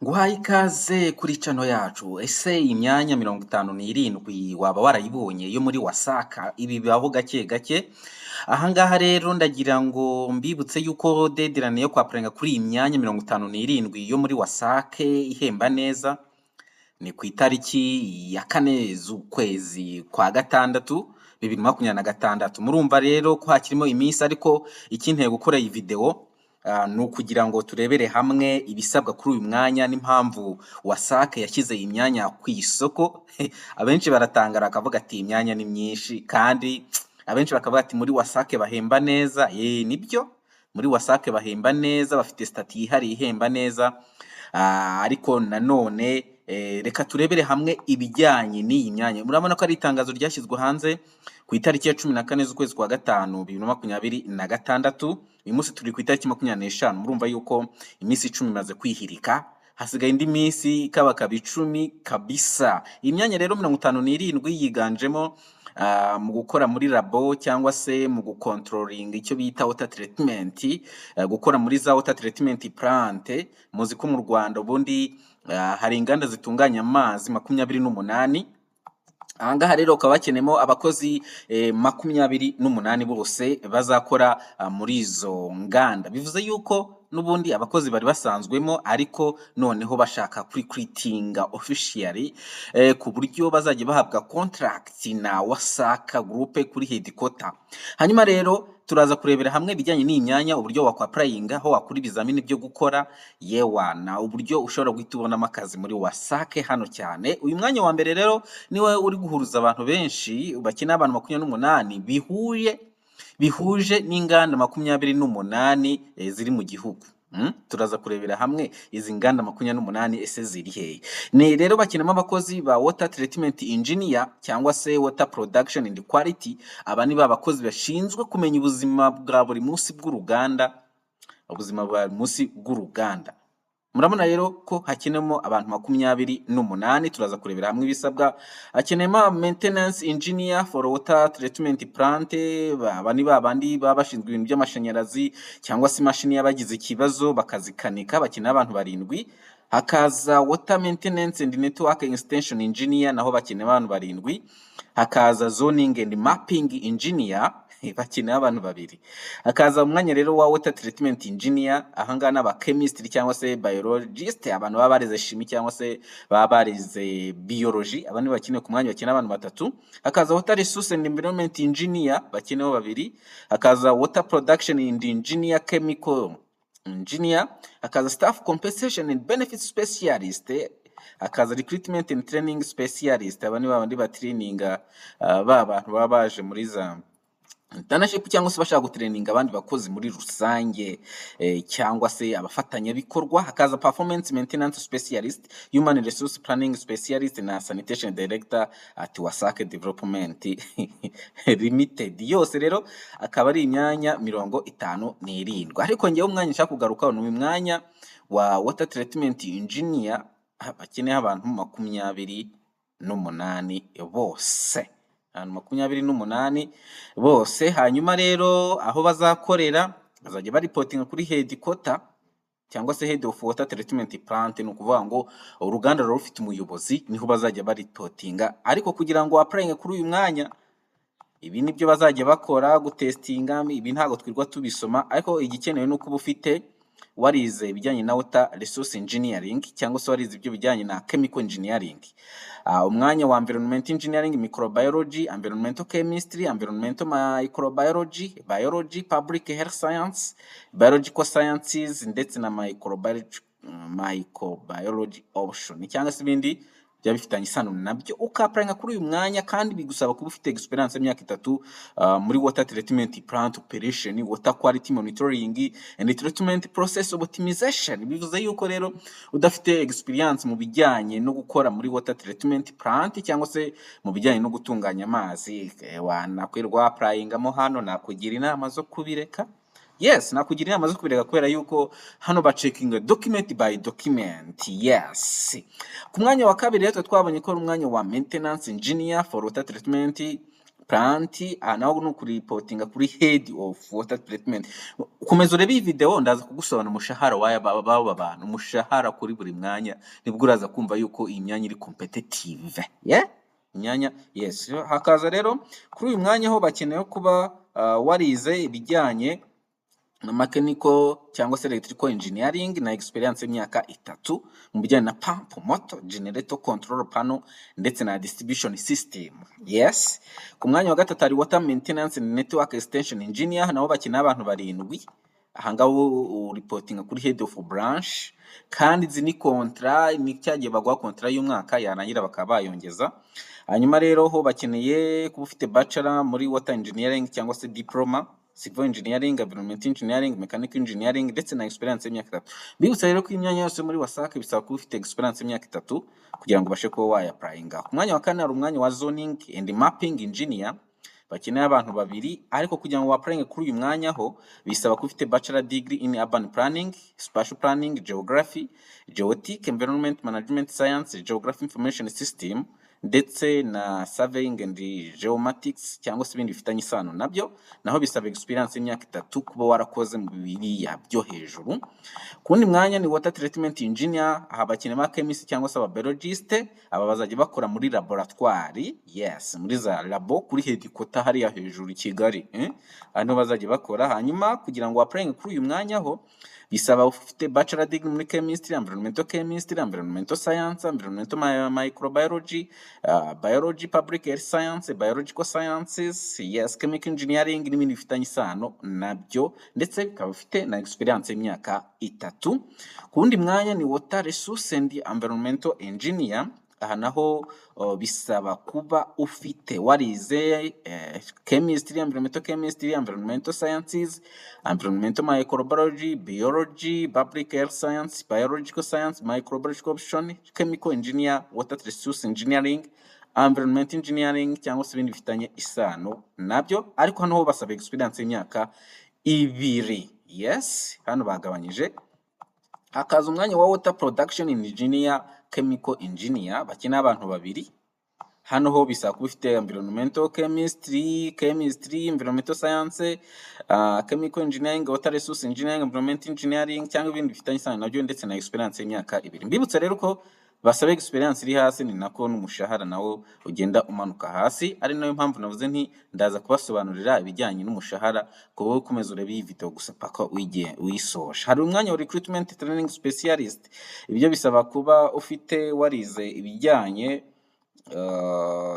Nguhaye ikaze kuri channel yacu. Ese imyanya 57 waba warayibonye yo muri wasaka? Ibi bibaho gake gake. Aha ngaha rero ndagira ngo mbibutse yuko deadline yo kwapuringa kuri iyi myanya 57 yo muri wasake ihemba neza ni ku itariki ya 4 z'ukwezi kwa gatandatu 2026. Murumva rero ko hakirimo iminsi, ariko ikinteye gukora iyi video ni ukugira ngo turebere hamwe ibisabwa kuri uyu mwanya n'impamvu wasake yashyize imyanya ku isoko. Abenshi baratangara bakavuga ati imyanya ni myinshi, kandi abenshi bakavuga ati muri wasake bahemba neza. Nibyo, muri wasake bahemba neza, bafite stati yihariye ihemba neza. Ariko nanone reka turebere hamwe ibijyanye n'iyi myanya. Murabona ko ari itangazo ryashyizwe hanze ku itariki ya 14 z'ukwezi kwa gatanu 2026. Uyu munsi turi ku itariki 25. Murumva yuko iminsi 10 imaze kwihirika, hasigaye indi minsi ikabakaba 10 kabisa. Iyi myanya rero 57 yiganjemo mu gukora muri labo cyangwa se mu gucontrolling icyo bita water treatment, gukora muri za water treatment plant. Muzi ko mu Rwanda ubundi hari inganda zitunganya amazi 28. Aha ngaha rero ukaba bakenemo abakozi 28 bose bazakora muri izo nganda. Bivuze yuko n'ubundi abakozi bari basanzwemo, ariko noneho bashaka recruiting officially ku buryo bazajya bahabwa contract na Wasaka Group kuri headquarter. Hanyuma rero turaza kurebera hamwe ibijyanye n'iyi myanya, uburyo wakwaprayinga, aho wakura ibizamini byo gukora, na uburyo ushobora guhita ubonamo akazi muri wasake hano cyane. Uyu mwanya wa mbere rero niwe uri guhuruza abantu benshi, bakeneye abantu 28 bihuje n'inganda 28 ziri mu gihugu. Turaza kurebera hamwe izi nganda 28 ese ziri hehe. Ni rero bakenamo abakozi ba water treatment engineer cyangwa se water production and quality. Aba ni babakozi bashinzwe kumenya ubuzima bwa buri munsi bw'uruganda, ubuzima bwa munsi bw'uruganda. Murabona rero ko hakenemo abantu 28. Turaza kurebera hamwe ibisabwa. Hakenemo maintenance engineer for water treatment plant. Aba ni babandi baba bashinzwe ibintu by'amashanyarazi cyangwa se imashini yabagize ikibazo bakazikanika, bakeneye abantu 7. Hakaza water maintenance and network extension engineer, naho bakeneye abantu 7. Hakaza zoning and mapping engineer, bakeneye abantu 2. Hakaza umwanya rero wa water treatment engineer, ahangana n'aba chemistry cyangwa se biologist, abantu baba barize chimie cyangwa se baba barize biology. Abantu bakeneye ku mwanya bakeneye abantu 3. Hakaza water resource and environment engineer, bakeneyeho 2. Hakaza water production and engineer chemical engineer. Hakaza staff compensation and benefits specialist. Hakaza recruitment and training specialist, aba ni babandi batraininga ba bantu baba baje muri za internship cyangwa se bashaka gutraininga abandi bakozi muri rusange, cyangwa se abafatanyabikorwa. Hakaza performance maintenance specialist, human resource planning specialist na sanitation director at Wasake Development Limited. Yose rero akaba ari imyanya 57. Ariko ngewe umwanya nshaka kugarukaho ni umwanya wa water treatment engineer, bakeneye abantu 28 bose. 28 bose. Hanyuma rero aho bazakorera bazajya baripotinga kuri headquarter cyangwa se head of water treatment plant. Ni ukuvuga ngo uruganda rufite umuyobozi, niho bazajya baripotinga. Ariko kugira ngo applying kuri uyu mwanya, ibi nibyo bazajya bakora, gutestinga. Ibi ntago twirwa tubisoma, ariko igikenewe nuko uba ufite warize ibijyanye na water resource engineering cyangwa se warize ibyo bijyanye na chemical engineering. Umwanya wa environment engineering, microbiology, environmental chemistry, environmental microbiology, biology, public health science, biological sciences ndetse na microbiology option cyangwa se ibindi bya bifitanye isano nabyo. Ukapranga kuri uyu mwanya, kandi bigusaba kuba ufite experience y'imyaka 3 muri water treatment plant operation, water quality monitoring and treatment process optimization. Bivuze yuko rero udafite experience mu bijyanye no gukora muri water treatment plant cyangwa se mu bijyanye no gutunganya amazi, wanakwirwa applyingamo hano. Nakugira inama zo kubireka. Yes, nakugira inama zo kubireka kubera yuko hano ba checking document by document. Yes. Ku mwanya wa kabiri rero twabonye ko ari umwanya wa maintenance engineer for water treatment plant, naho ni ukuripotinga kuri head of water treatment. Komeza urebe iyi video ndaza kugusobanura umushahara w'aba bantu, umushahara kuri buri mwanya, nibwo uraza kumva yuko iyi myanya iri competitive. Yeah? Imyanya, yes. Hakaza rero kuri uyu mwanya ho bakeneye kuba warize ibijyanye na mechanical cyangwa se electrical engineering na experience y'imyaka 3 mu bijyanye na pump, motor, generator, control panel ndetse na distribution system. Yes. Ku mwanya wa gatatu hari water maintenance and network extension engineer, nabo bakeneye abantu 7. Ahangaho reporting kuri head of branch, kandi izi ni kontra, ni cyagiye bagwa kontra y'umwaka yarangira bakaba bayongeza. Hanyuma rero ho bakeneye kuba ufite bachelor muri water engineering cyangwa se diploma civil engineering, environment engineering, mechanical engineering ndetse na experience y'imyaka 3. Bibutsa rero ko imyanya yose muri WASAC bisaba kuba ufite experience y'imyaka 3 kugira ngo ubashe kuba wayaplyinga. Ku mwanya wa 4 hari umwanya wa zoning and mapping engineer, bakeneye abantu 2, ariko kugira ngo waplyinge kuri uyu mwanya ho bisaba kuba ufite bachelor degree in urban planning, spatial planning, geography, geotic, environment management science, geography information system ndetse na surveying and geomatics cyangwa se ibindi bifitanye isano nabyo, naho bisaba experience y'imyaka 3 kuba warakoze mu biriya byo hejuru. Kundi mwanya ni water treatment engineer, aha bakeneye chemist cyangwa se biologist, aba bazajya bakora muri laboratoire. Yes, muri za labo kuri headquarter hariya hejuru i Kigali, hano bazajya bakora. Hanyuma kugira ngo applying kuri uyu mwanya ho bisaba ufite bachelor degree muri chemistry, environmental science, environmental microbiology, biology, public health science, biological sciences, yes, chemical engineering n'ibindi bifitanye isano nabyo, ndetse bikaba ufite na experience y'imyaka 3. Kundi mwanya ni water resource and environmental engineer, aha naho bisaba kuba ufite warize chemistry, environmental sciences, environmental microbiology, biology, public health science, biological science, microbiological option, chemical engineer, water resource engineering, environment engineering cyangwa se ibindi bifitanye isano nabyo, ariko hano ho basaba experience y'imyaka 2. Yes, hano bagabanyije. Hakaza umwanya wa water production engineer, chemical engineer, bakeneye abantu 2. Hano ho bisaba kuba ufite environmental chemistry, environmental science, chemical engineering, water resource engineering, environment engineering cyangwa ibindi bifitanye isano nabyo, ndetse na experience y'imyaka 2. Mbibutsa rero ko basaba experience iri hasi, ni nako n'umushahara nawo ugenda umanuka hasi. Ari nayo mpamvu navuze nti ndaza kubasobanurira ibijyanye n'umushahara kuba ukomeza urebe iyi video gusa paka uyisoje. Hari umwanya wa recruitment training specialist, ibyo bisaba kuba ufite warize ibijyanye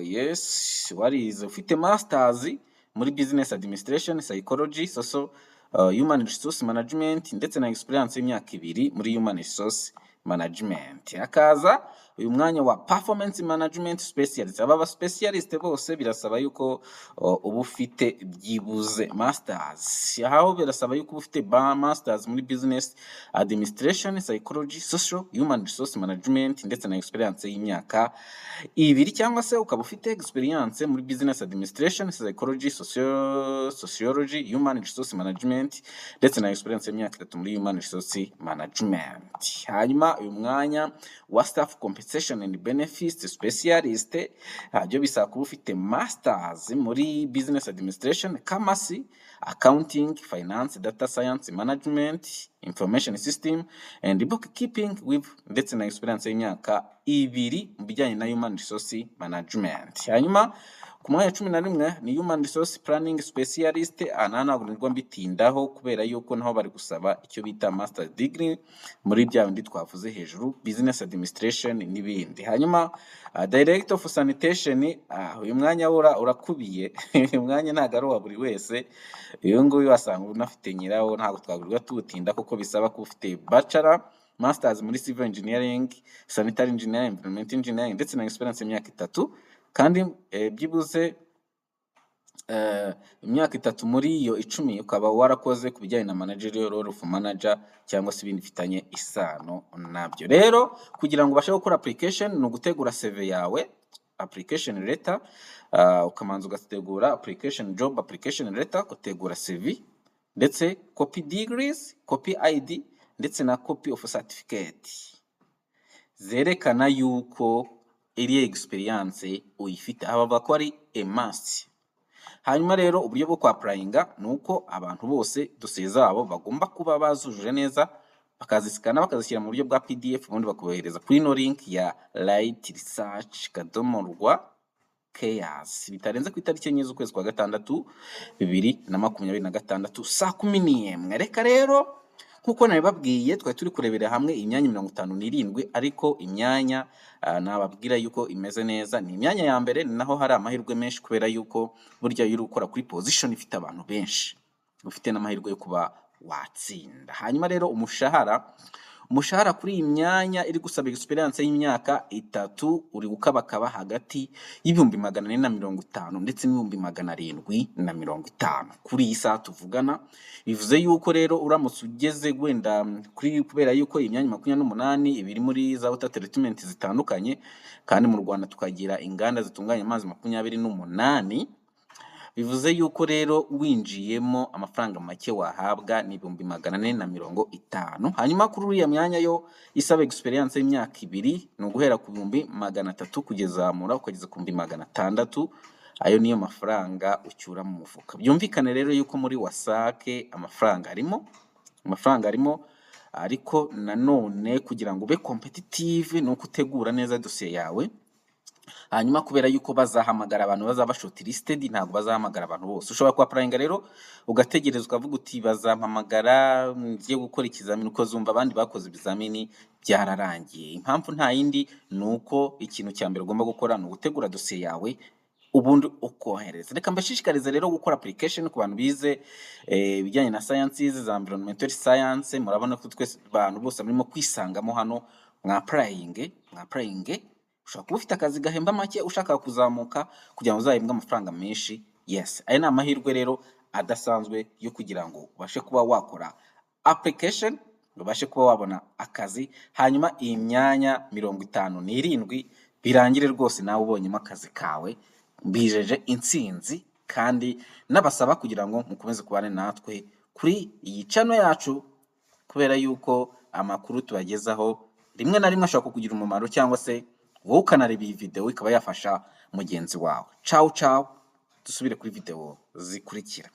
yes, warize ufite masters muri business administration, psychology, social human resource management ndetse na experience y'imyaka 2 muri human resource management. Hakaza uyu mwanya wa performance management specialist, aba specialist bose birasaba yuko uba ufite byibuze masters. Aho birasaba yuko ufite masters muri business administration, psychology, social human resource management ndetse na experience y'imyaka 2, cyangwa se ukaba ufite experience muri business administration, psychology, sociology, human resource management ndetse na experience y'imyaka 3 muri human resource management. Hanyuma uyu mwanya wa staff compensation and benefits specialist, byo bisaba kuba ufite masters muri business administration, pharmacy, accounting, finance, data science, management, information system and bookkeeping with ndetse na experience y'imyaka 2 mu bijyanye na human resource management. Hanyuma ku mwanya 11 ni human resource planning specialist, ntabwo nirwo mbitindaho kubera yuko naho bari gusaba icyo bita master degree muri bya bindi twavuze hejuru, business administration n'ibindi. Hanyuma director of sanitation, uyu mwanya urakubiye uyu mwanya ntabwo ari uwa buri wese, uyu nguyu wasanga unafite nyirawo, ntabwo twagurirwa tuwutinda kuko bisaba ko ufite bachelor, masters muri civil engineering, sanitary engineering, environment engineering ndetse na experience y'imyaka 3, kandi byibuze imyaka 3 muri iyo 10 ukaba warakoze ku bijyanye na managerial role of manager cyangwa se ibindi bifitanye isano nabyo. Rero kugira ngo ubashe gukora application ni ugutegura CV yawe, application letter, ukamanza ugategura application job application letter, gutegura CV ndetse copy degrees, copy ID ndetse na copy of certificate zerekana yuko iri experience uyifite. Aba bavuga ko ari a must. Hanyuma rero uburyo bwo kwapurayinga ni uko abantu bose dosiye zabo bagomba kuba bazujuje neza, bakazisikana bakazishyira mu buryo bwa PDF, ubundi bakohereza kuri ino link ya rightresearch.rwa-cares bitarenze ku itariki enye z'ukwezi kwa gatandatu 2026 saa 10 Reka rero nk'uko nabibabwiye twari turi kurebera hamwe imyanya 57, ariko imyanya nababwira yuko imeze neza ni imyanya ya mbere, ni naho hari amahirwe menshi kubera yuko burya iyo uri gukora kuri position ifite abantu benshi ufite n'amahirwe yo kuba watsinda. Hanyuma rero umushahara kuri iyi myanya iri gusaba experience y'imyaka 3 uri gukabakaba hagati y'450 ndetse n'750 kuri iyi saha tuvugana. Bivuze yuko rero uramutse ugeze wenda kuri, kubera yuko imyanya 28 ibiri muri za water treatment zitandukanye, kandi mu Rwanda tukagira inganda zitunganya amazi 28, bivuze yuko rero winjiyemo amafaranga make wahabwa ni 450. Hanyuma kuri uriya myanya yo isaba experience y'imyaka 2 ni uguhera ku 300 kugezamura ukageza ku 600. Ayo niyo mafaranga ucyura mu mufuka. Byumvikane rero yuko muri wasake amafaranga arimo, ariko nanone kugira ngo ube competitive ni uko utegura neza dosiye yawe. Hanyuma kubera yuko bazahamagara abantu bazaba shortlisted, ntabwo bazahamagara abantu bose. Ushobora kuapurayinga rero ugategereza ukavuga uti bazampamagara ngiye gukora ikizamini, uko zumva abandi bakoze ibizamini byararangiye. Impamvu nta yindi ni uko ikintu cya mbere ugomba gukora ni ugutegura dosiye yawe ubundi ukohereza. Reka mbashishikarize rero gukora application ku bantu bize ibijyanye na sciences za environmental science. Murabona ko twese abantu bose barimo kwisangamo hano. Mwapurayinge ushobora kuba ufite akazi gahemba make ushaka kuzamuka kugira ngo uzahembwe amafaranga menshi. Yes, aya ni amahirwe rero adasanzwe yo kugira ngo ubashe kuba wakora application, ubashe kuba wabona akazi, hanyuma iyi myanya 57 birangire rwose nawe ubonyemo akazi kawe. Mbijeje intsinzi, kandi nabasaba kugira ngo mukomeze kubane natwe kuri iyi channel yacu, kubera yuko amakuru tubagezaho rimwe na rimwe ashobora kukugira umumaro, cyangwa se wowe ukanareba iyi video ikaba yafasha mugenzi wawe. Ciao, dusubire kuri video zikurikira.